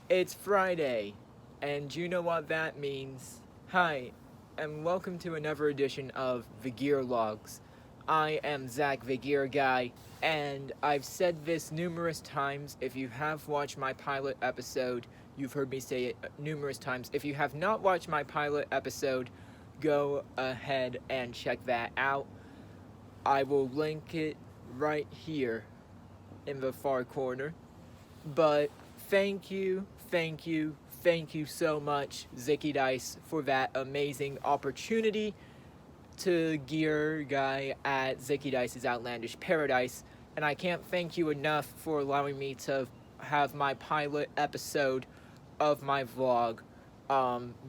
It's Friday, and you know what that means. Hi, and welcome to another edition of The Gear Logs. I am Zach the Gear Guy, and I've said this numerous times. If you have watched my pilot episode, you've heard me say it numerous times. If you have not watched my pilot episode, go ahead and check that out. I will link it right here in the far corner. But thank you so much, Zicky Dice, for that amazing opportunity to Gear Guy at Zicky Dice's Outlandish Paradise. And I can't thank you enough for allowing me to have my pilot episode of my vlog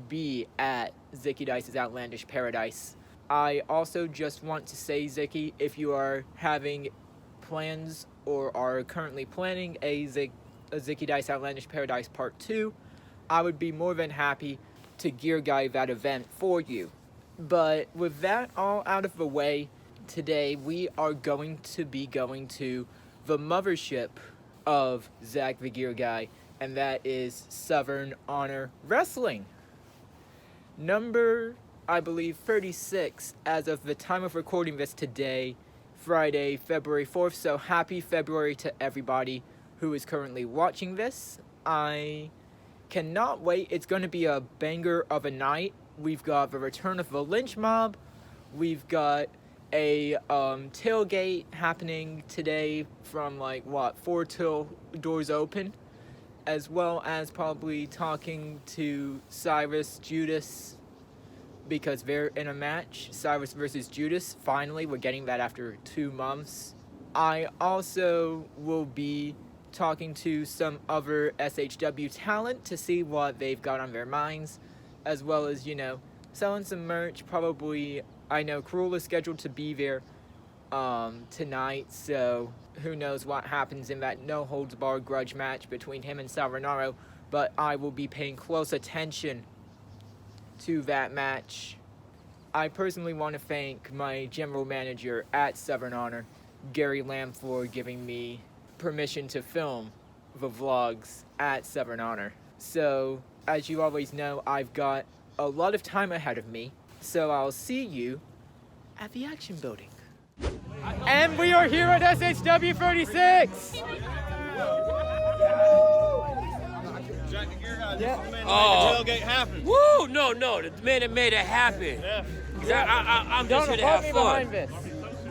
be at Zicky Dice's Outlandish Paradise. I also just want to say, Zicky, if you are having plans or are currently planning a Zicky Dice Outlandish Paradise Part 2, I would be more than happy to Gear Guy that event for you. But with that all out of the way, today we are going to be going to the mothership of Zach the Gear Guy, and that is Southern Honor Wrestling. Number, I believe, 36 as of the time of recording this today, Friday, February 4th. So happy February to everybody who is currently watching this. I cannot wait. It's going to be a banger of a night. We've got the return of the Lynch Mob. We've got a tailgate happening today from 4 till doors open, as well as probably talking to Cyrus Judas, because they're in a match, Cyrus versus Judas. Finally, we're getting that after 2 months. I also will be talking to some other SHW talent to see what they've got on their minds, as well as, selling some merch. Probably, I know Cruel is scheduled to be there tonight, so who knows what happens in that no-holds-barred grudge match between him and Sal Rinauro, but I will be paying close attention to that match. I personally want to thank my general manager at Southern Honor, Gary Lamb, for giving me permission to film the vlogs at Southern Honor. So, as you always know, I've got a lot of time ahead of me, so I'll see you at the Action Building. And we are here at SHW 36! Oh, the tailgate happened. Woo! No, the man that made it happen. Yeah. I'm just here to have fun.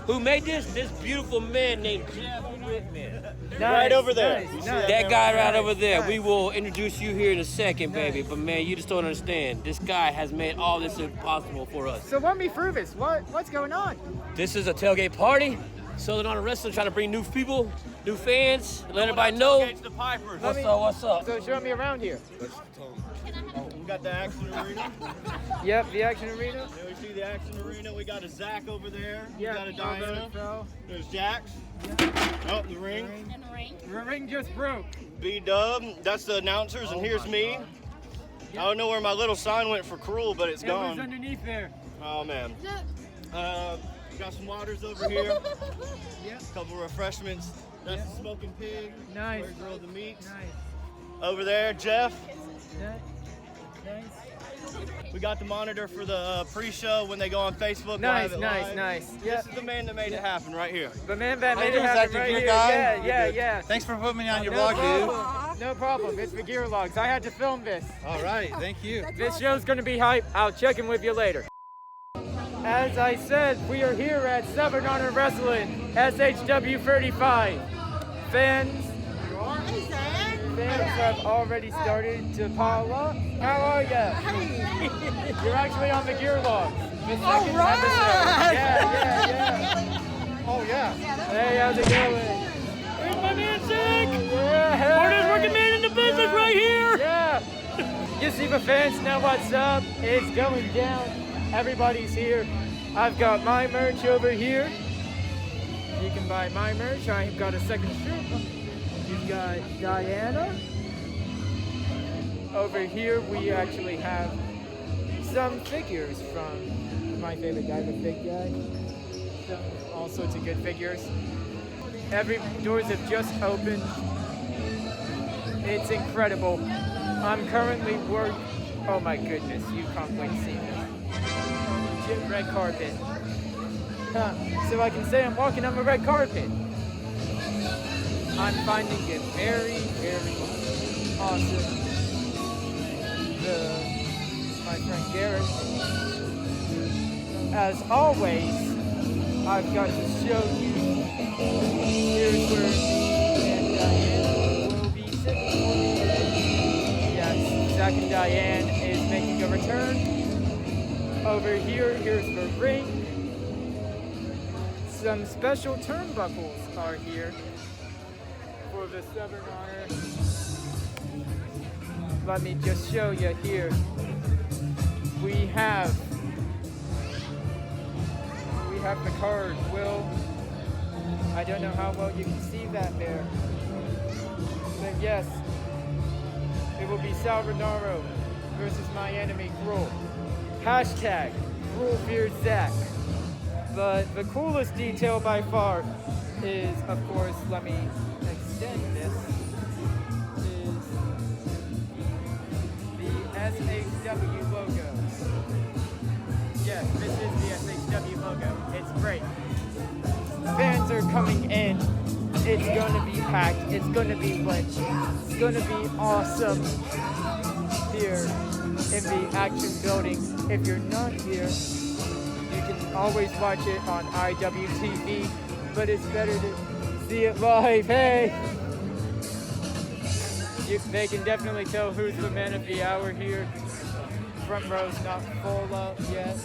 Who made this? This beautiful man named Jeff Whitman. Right over there. Nice. That guy right over there. We will introduce you here in a second, baby. But man, you just don't understand. This guy has made all this possible for us. So run me through this. What's going on? This is a tailgate party. Southern Honor Wrestling trying to bring new people, new fans, let everybody know. The Pipers. What's up? So show me around here. We got the Action Arena. Yep, the Action Arena. Then we see the Action Arena. We got a Zach over there. Yeah, We got a Diana. There's Jax. Oh, the ring. And the ring. The ring just broke. B-Dub. That's the announcers, and here's me. I don't know where my little sign went for Cruel, but it's It was gone. underneath there. Oh, man. We got some waters over here. Yep. A couple refreshments. That's the Smoking Pig. Nice. Where we grill the meats. Nice. Over there, Jeff. Nice. We got the monitor for the pre-show when they go on Facebook. Nice, Live nice, Live. nice. This Yep. is the man that made it happen right here. The man that How you made it doing, happen Zach, right your here. guy? Yeah. Thanks for putting me on your No vlog, problem. dude. No problem. It's the Gear Logs. I had to film this. All right, thank you. This show's gonna be hype. I'll check in with you later. As I said, we are here at Southern Honor Wrestling, SHW 35. Fans have already started to pile up. How are you? You're actually on the Gear Logs. The second episode. Yeah. Oh, yeah. Hey, how's it going? Here's my man Zach. Yeah. Hardest working man in the business right here. Yeah. You see the fans know what's up. It's going down. Everybody's here. I've got my merch over here. You can buy my merch. I've got a second shirt. You've got Diana. Over here we actually have some figures from my favorite guy, the Big Guy. All sorts of good figures. Doors have just opened. It's incredible. I'm currently Oh my goodness, you can't wait to see this. Legit red carpet. Huh. So I can say I'm walking on the red carpet. I'm finding it very, very awesome. My friend Garrett. As always, I've got to show you. Here's where me and Diane will be sitting for me. Yes, Zach and Diane is making a return. Over here, here's the ring. Some special turnbuckles are here for the Southern Honor. Let me just show you here. We have the card, Will. I don't know how well you can see that there. But yes, it will be Sal Rinauro versus my enemy, Gruel. Hashtag Gruel fears Zach. But the coolest detail by far is, of course, let me extend this, is the SHW logo. Yes, this is the SHW logo. It's great. Fans are coming in. It's going to be packed. It's going to be lit. It's going to be awesome here in the Action Building. If you're not here, you can always watch it on IWTV, but it's better to see it live. Hey! They can definitely tell who's the man of the hour here. Front row's not full up yet.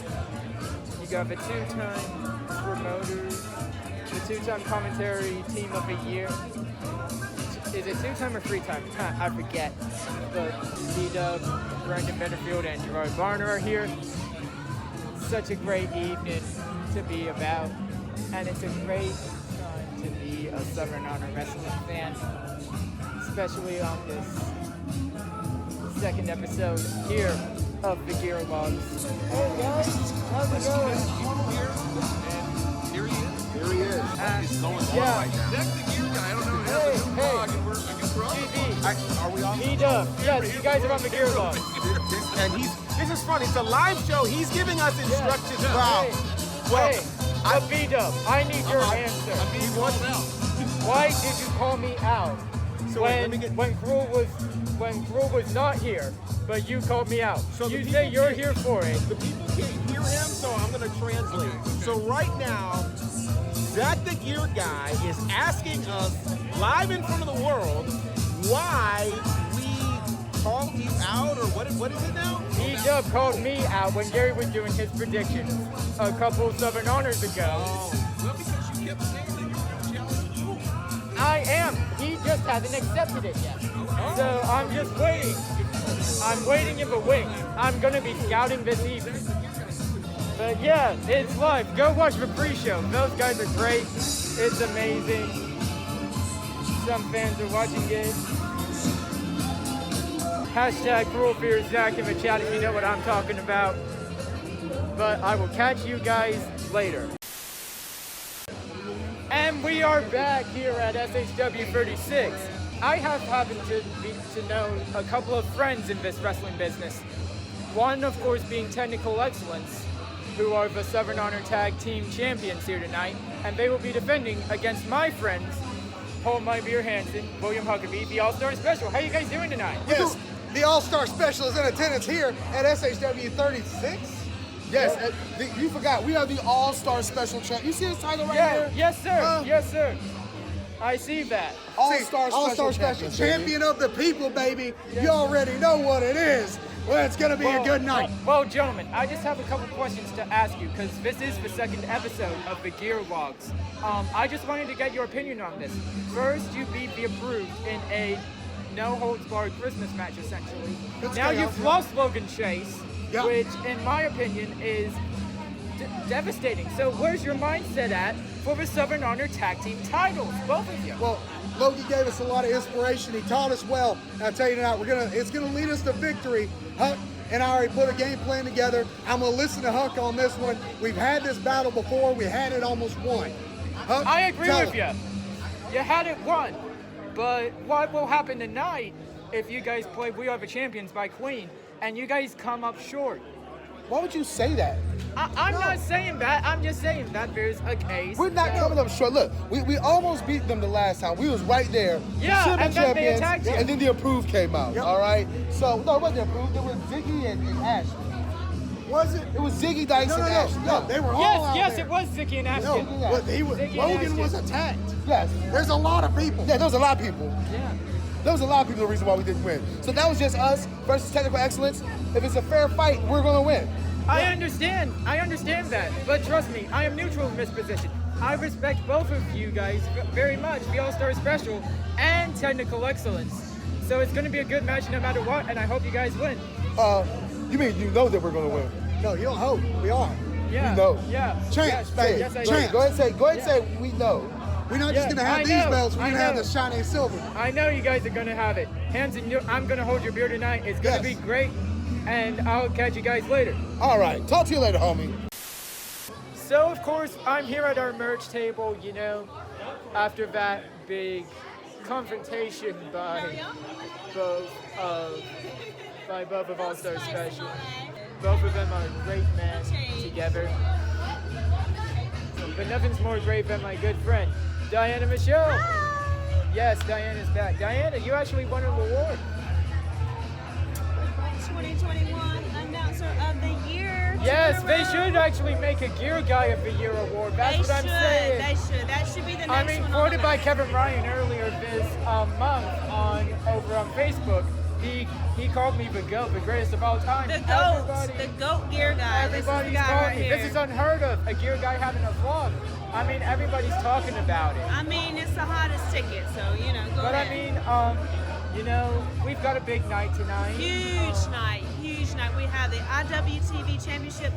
You got the two-time promoters, the two-time commentary team of the year. Is it two-time or three-time? I forget. But D-Dub, Brandon Benefield, and Gerard Varner are here. Such a great evening to be about, and it's a great time to be a Southern Honor Wrestling fan, especially on this second episode here of the Gear Logs. Hey guys, how's it going? Here he is. He's going on yeah. right now. That's the gear guy. I don't know. He has a new blog, and we're GB, Are we on? D-Dub, yes, you guys are on the Gear Logs. And this is funny. It's a live show. He's giving us instructions. Yeah. Wow. Hey, B-Dub, I need your answer. I'm being called out. Why did you call me out So wait, let me get- when Gruel was not here, but you called me out? So the you people say you're can't- here for it. The people can't hear him, so I'm going to translate. Okay. So right now, Zach the Gear Guy is asking us live in front of the world why we called you out, or what is it now? D-Dub called me out when Gary was doing his predictions a couple Southern Honors ago. Well, because you kept saying that you were going to challenge you. I am. He just hasn't accepted it yet. So I'm just waiting. I'm waiting in the wings. I'm going to be scouting this evening. But yeah, it's live. Go watch the pre-show. Those guys are great. It's amazing. Some fans are watching it. Hashtag Cruel Fear Zach in the chat if you know what I'm talking about. But I will catch you guys later. And we are back here at SHW 36. I have happened to know a couple of friends in this wrestling business. One, of course, being Technical Excellence, who are the Southern Honor Tag Team Champions here tonight, and they will be defending against my friends, Paul My Beer Hansen, William Huckabee, the All-Star Special. How you guys doing tonight? Yes, the All-Star Special is in attendance here at SHW 36. Yes, you forgot, we are the All-Star Special Champ. You see this title right Yeah, here? yes sir, yes sir. I see that. All-Star Special Champion of the people, baby. You already know what it is. Well, it's gonna be a good night. Well, gentlemen, I just have a couple questions to ask you because this is the second episode of the Gear Logs. I just wanted to get your opinion on this. First, you beat the Approved in a no-holds-barred Christmas match, essentially. That's Now chaos, you've yeah. lost Logan Chase, Yeah. which, in my opinion, is devastating. So where's your mindset at for the Southern Honor Tag Team titles, both of you? Well, Logan gave us a lot of inspiration. He taught us well. And I'll tell you tonight, it's gonna lead us to victory. Huck and I already put a game plan together. I'm gonna listen to Huck on this one. We've had this battle before. We had it almost won. Huck, I agree tell with him. you. You had it won. But what will happen tonight if you guys play We Are the Champions by Queen, and you guys come up short. Why would you say that? I'm not saying that. I'm just saying that there's a case. We're not coming up short. Look, we almost beat them the last time. We was right there. Yeah, We should've been and then they champions, attacked you. And then the approved came out. Yep. All right. So no, it wasn't approved. It was Ziggy and Ashley. Was it? It was Ziggy Dice No, and no, Ashley. no. They were all out Yes, there. it was Zicky and Ashton. No, but Ziggy and Logan was Ashton. attacked. Yes. There's a lot of people. Yeah, there was a lot of people. Yeah. There was a lot of people the reason why we didn't win. So that was just us versus technical excellence. If it's a fair fight, we're gonna win. I understand that. But trust me, I am neutral in this position. I respect both of you guys very much, the All-Star Special and Technical Excellence. So it's going to be a good match no matter what, and I hope you guys win. You mean you know that we're gonna win? No, you don't hope. We are. Yeah. We know. Yeah. Champs, yes, baby. Yes, I Champs. do. Go ahead and say we know. We're not just Yeah, gonna have I these know, belts. We're I gonna have know. the shiny and silver. I know you guys are going to have it. Hands in your, I'm going to hold your beer tonight. It's going to Yes. be great, and I'll catch you guys later. All right. Talk to you later, homie. So, of course, I'm here at our merch table, after that big confrontation by both of All-Star Special. Both of them are great men together. But nothing's more great than my good friend, Diana Michelle. Yes, Diana's back. Diana, you actually won an award. 2021 Announcer of the Year. Yes, they should actually make a Gear Guy of the Year award. That's what I'm saying. They should. That should be the next I mean, one. quoted by Kevin Ryan earlier this month over on Facebook, he called me the GOAT, the greatest of all time. The GOAT. Everybody- The GOAT Gear Guy. Everybody's this is the guy calling right me. here. This is unheard of. A Gear Guy having a vlog. I mean, everybody's talking about it. I mean, it's the hottest ticket, so go But I ahead. mean, we've got a big night tonight. Huge night. We have the IWTV Championship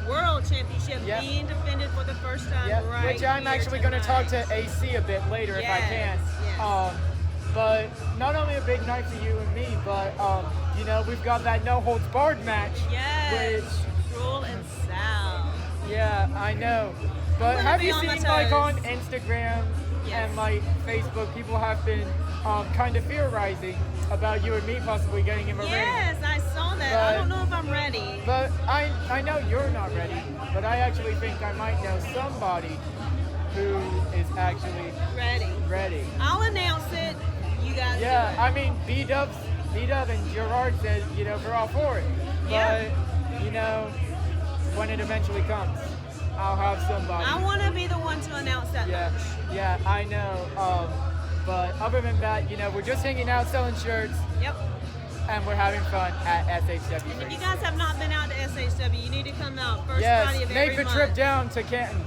World Championship Yep. being defended for the first time. Yeah, Right. which I'm here actually going to talk tonight. to AC a bit later if I can. Yes. But not only a big night for you and me, but we've got that no holds barred match. Yes. Which, Cruel and Sal. yeah, I know. But gonna have be you on my seen like toes. on Instagram Yes. and like Facebook, people have been kind of theorizing about you and me possibly getting in the ring. Yes, I saw that. I But- don't know if I'm ready. But I know you're not ready, but I actually think I might know somebody who is actually Ready. ready. I'll announce it. You guys Yeah, do it. I mean, B-Dub and Gerard said, they're all for it. Yeah. But, when it eventually comes, I'll have somebody. I want to be the one to announce that Yeah, match. yeah, I know. But other than that, we're just hanging out selling shirts, Yep. and we're having fun at SHW. And if you guys have not been out to SHW, you need to come out first Friday Yes, of make every the month. trip down to Canton.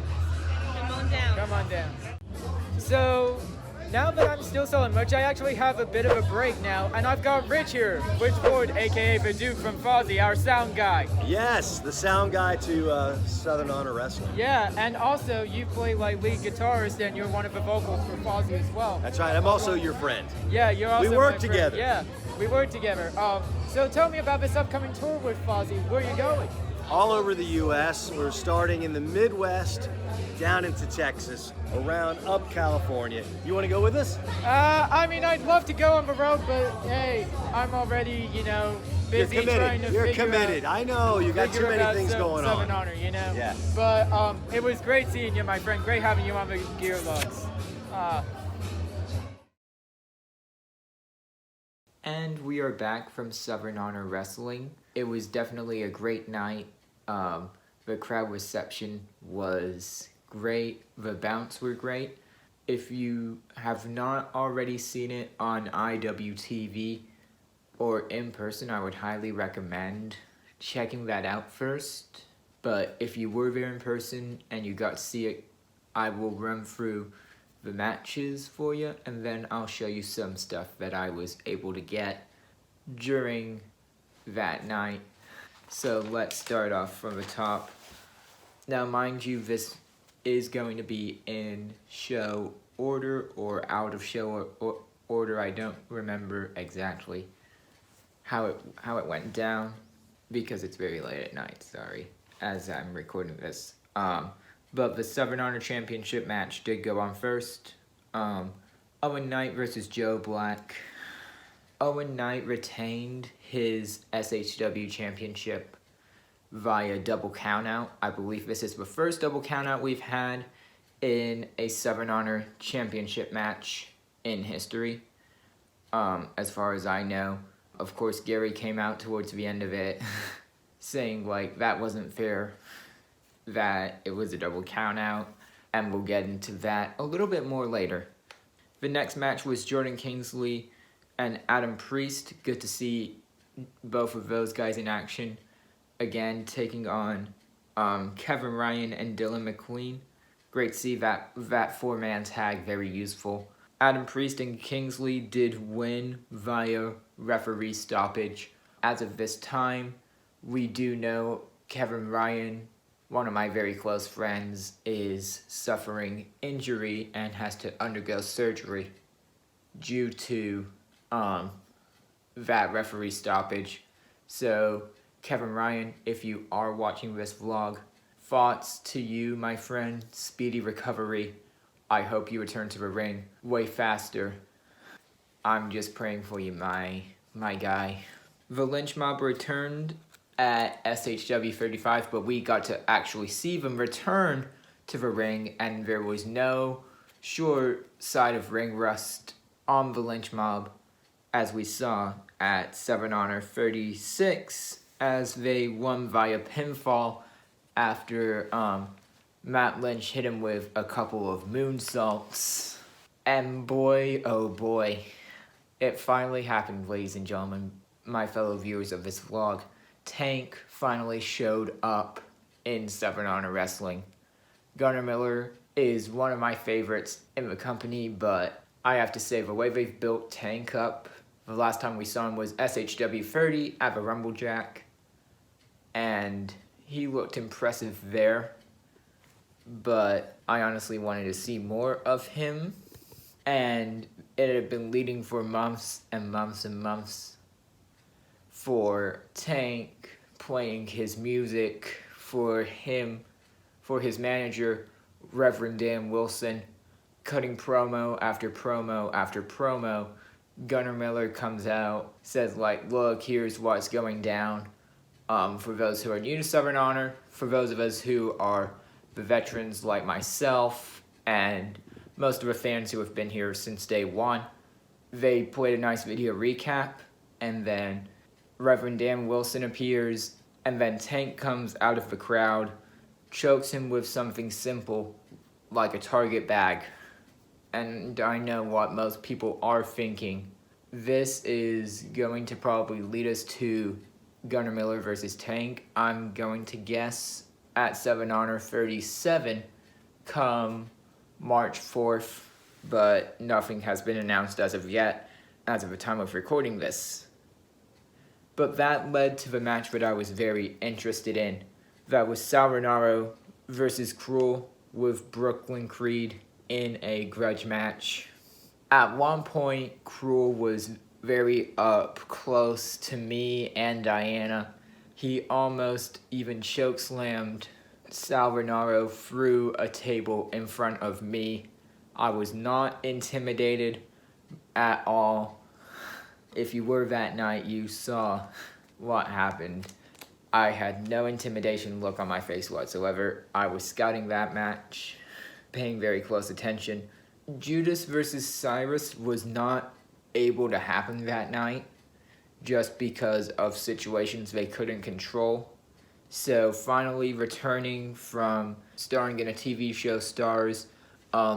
Come on down. Come on down. So, now that I'm still selling merch, I actually have a bit of a break now, and I've got Rich here, Rich Ford, aka the Duke from Fozzy, our sound guy. Yes, the sound guy to Southern Honor Wrestling. Yeah, and also you play like lead guitarist, and you're one of the vocals for Fozzy as well. That's right. I'm also your friend. Yeah, you're also We work my friend. together. Yeah, we work together. So tell me about this upcoming tour with Fozzy. Where are you going? All over the U.S. We're starting in the Midwest, down into Texas, around up California. You want to go with us? I mean, I'd love to go on the road, but hey, I'm already, busy You're trying committed. to You're figure committed. out. I know. You got too figure many out things going Southern on. Honor, Yeah. But it was great seeing you, my friend. Great having you on the Gear Logs. And we are back from Southern Honor Wrestling. It was definitely a great night. The crowd reception was great. The bounce were great. If you have not already seen it on IWTV or in person, I would highly recommend checking that out first. But if you were there in person and you got to see it, I will run through the matches for you, and then I'll show you some stuff that I was able to get during that night. So let's start off from the top. Now, mind you, this is going to be in show order or out of show order. I don't remember exactly how it went down because it's very late at night, sorry, as I'm recording this. But the Southern Honor Championship match did go on first. Owen Knight versus Joe Black. Owen Knight retained his SHW championship via double countout. I believe this is the first double countout we've had in a Southern Honor championship match in history, as far as I know. Of course, Gary came out towards the end of it saying, like, that wasn't fair, that it was a double countout, and we'll get into that a little bit more later. The next match was Jordan Kingsley and Adam Priest. Good to see both of those guys in action again, taking on Kevin Ryan and Dylan McQueen. Great to see that four-man tag, very useful. Adam Priest and Kingsley did win via referee stoppage. As of this time, we do know Kevin Ryan, one of my very close friends, is suffering injury and has to undergo surgery due to that referee stoppage. So, Kevin Ryan, if you are watching this vlog, thoughts to you, my friend. Speedy recovery. I hope you return to the ring way faster. I'm just praying for you, my guy. The Lynch Mob returned at SHW 35, but we got to actually see them return to the ring, and there was no sure side of ring rust on the Lynch Mob, as we saw at Southern Honor 36, as they won via pinfall after Matt Lynch hit him with a couple of moonsaults. And boy, oh boy, it finally happened, ladies and gentlemen, my fellow viewers of this vlog. Tank finally showed up in Southern Honor Wrestling. Gunnar Miller is one of my favorites in the company, but I have to say, the way they've built Tank up, the last time we saw him was SHW 30 at the Rumble Jack, and he looked impressive there, but I honestly wanted to see more of him, and it had been leading for months and months and months for Tank playing his music, for his manager, Reverend Dan Wilson, cutting promo after promo after promo. Gunnar Miller comes out, says, like, look, here's what's going down. For those who are new to Southern Honor, for those of us who are the veterans like myself, and most of the fans who have been here since day one, they played a nice video recap, and then Reverend Dan Wilson appears, and then Tank comes out of the crowd, chokes him with something simple, like a Target bag. And I know what most people are thinking. This is going to probably lead us to Gunnar Miller versus Tank. I'm going to guess at Southern Honor 37 come March 4th, but nothing has been announced as of yet, as of the time of recording this. But that led to the match that I was very interested in. That was Sal Rinauro versus Cruel, with Brooklyn Creed in a grudge match. At one point, Cruel was very up close to me and Diana. He almost even chokeslammed Sal Rinauro through a table in front of me. I was not intimidated at all. If you were that night, you saw what happened. I had no intimidation look on my face whatsoever. I was scouting that match, paying very close attention. Judas versus Cyrus was not able to happen that night just because of situations they couldn't control. So finally returning from starring in a TV show stars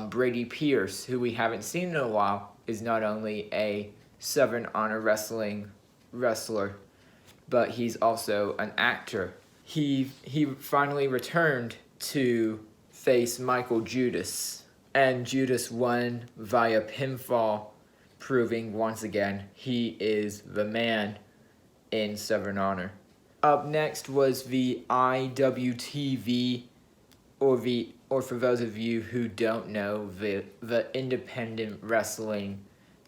Brady Pierce, who we haven't seen in a while, is not only a Southern Honor Wrestling wrestler, but he's also an actor. He finally returned to face Michael Judas, and Judas won via pinfall, proving once again he is the man in Southern Honor. Up next was the IWTV, or for those of you who don't know, the Independent Wrestling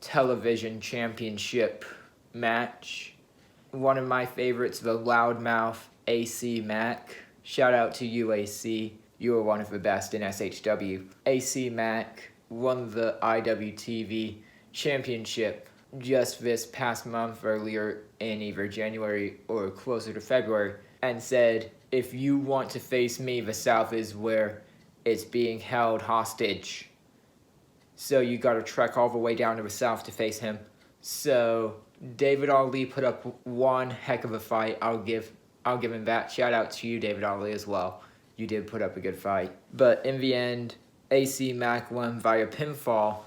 Television Championship match. One of my favorites, the Loudmouth AC Mack. Shout out to you, AC. You are one of the best in SHW. AC Mack won the IWTV Championship just this past month, earlier in either January or closer to February, and said, if you want to face me, the South is where it's being held hostage. So you gotta trek all the way down to the South to face him. So David Ali put up one heck of a fight. I'll give him that. Shout out to you, David Ali, as well. You did put up a good fight. But in the end, AC Mack won via pinfall.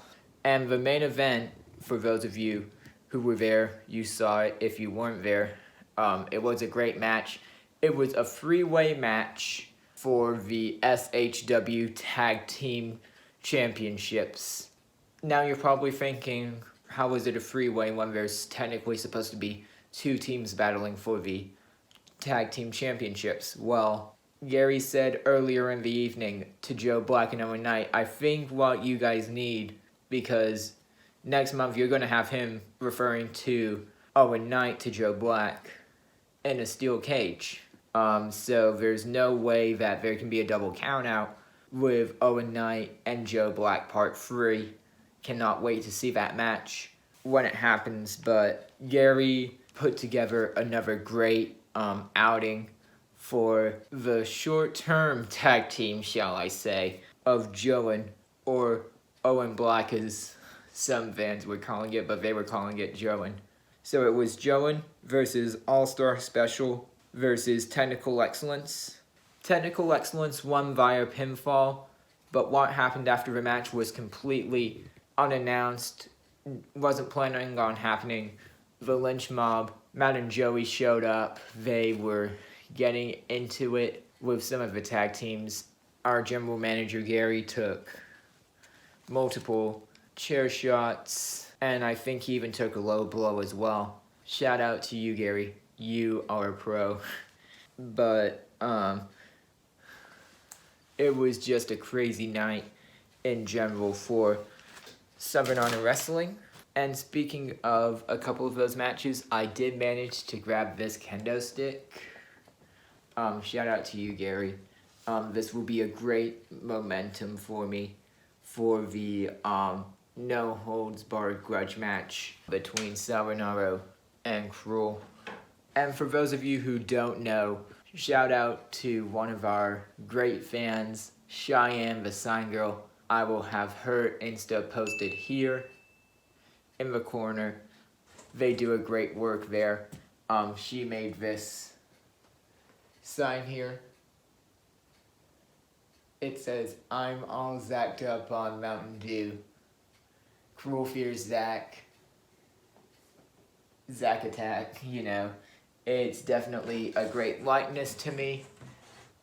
And the main event, for those of you who were there, you saw it. If you weren't there, it was a great match. It was a three-way match for the SHW Tag Team Championships. Now you're probably thinking, how is it a three-way when there's technically supposed to be two teams battling for the Tag Team Championships? Well, Gary said earlier in the evening to Joe Black and Owen Knight, I think what you guys need, because next month you're going to have him referring to Owen Knight to Joe Black in a steel cage. So there's no way that there can be a double count out with Owen Knight and Joe Black Part 3. Cannot wait to see that match when it happens. But Gary put together another great outing for the short-term tag team, shall I say, of Joan, or Owen Black as some fans were calling it, but they were calling it Joan. So it was Joan versus All-Star Special versus Technical Excellence. Technical Excellence won via pinfall, but what happened after the match was completely unannounced, wasn't planning on happening. The Lynch Mob, Matt and Joey showed up. They were getting into it with some of the tag teams. Our general manager Gary took multiple chair shots, and I think he even took a low blow as well. Shout out to you, Gary. You are a pro. But it was just a crazy night in general for Southern Honor Wrestling. And speaking of a couple of those matches, I did manage to grab this kendo stick. Shout out to you, Gary. This will be a great momentum for me for the no holds barred grudge match between Savanaro and Cruel. And for those of you who don't know, shout out to one of our great fans, Cheyenne the Sign Girl. I will have her Insta posted here in the corner. They do a great work there. She made this sign here. It says, I'm all zacked up on Mountain Dew. Cruel fears Zach. Zack Attack, you know. It's definitely a great likeness to me.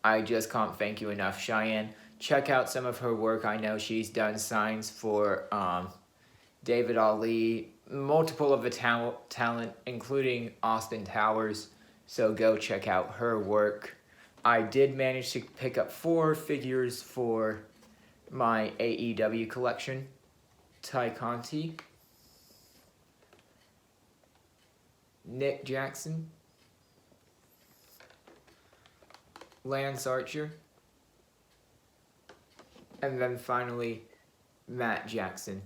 I just can't thank you enough, Cheyenne. Check out some of her work. I know she's done signs for David Ali, multiple of the talent, including Austin Towers. So go check out her work. I did manage to pick up 4 figures for my AEW collection. Ty Conti, Nick Jackson, Lance Archer, and then finally Matt Jackson.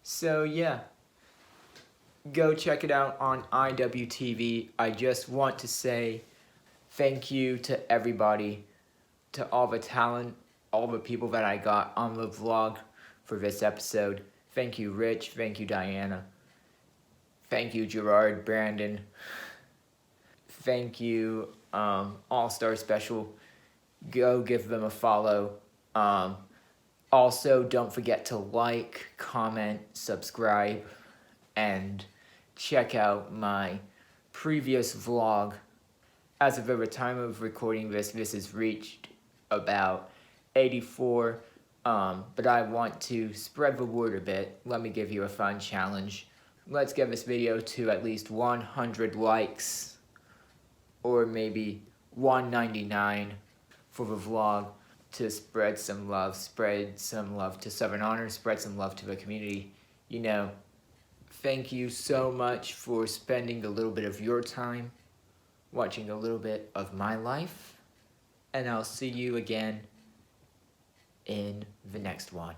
So yeah, go check it out on IWTV. I just want to say thank you to everybody, to all the talent, all the people that I got on the vlog for this episode. Thank you, Rich. Thank you, Diana. Thank you, Gerard, Brandon. Thank you, All-Star Special. Go give them a follow. Also, don't forget to like, comment, subscribe, and check out my previous vlog. As of the time of recording this, this has reached about 84. But I want to spread the word a bit. Let me give you a fun challenge. Let's get this video to at least 100 likes, or maybe 199 for the vlog, to spread some love to Southern Honor, spread some love to the community. You know, thank you so much for spending a little bit of your time watching a little bit of my life, and I'll see you again in the next one.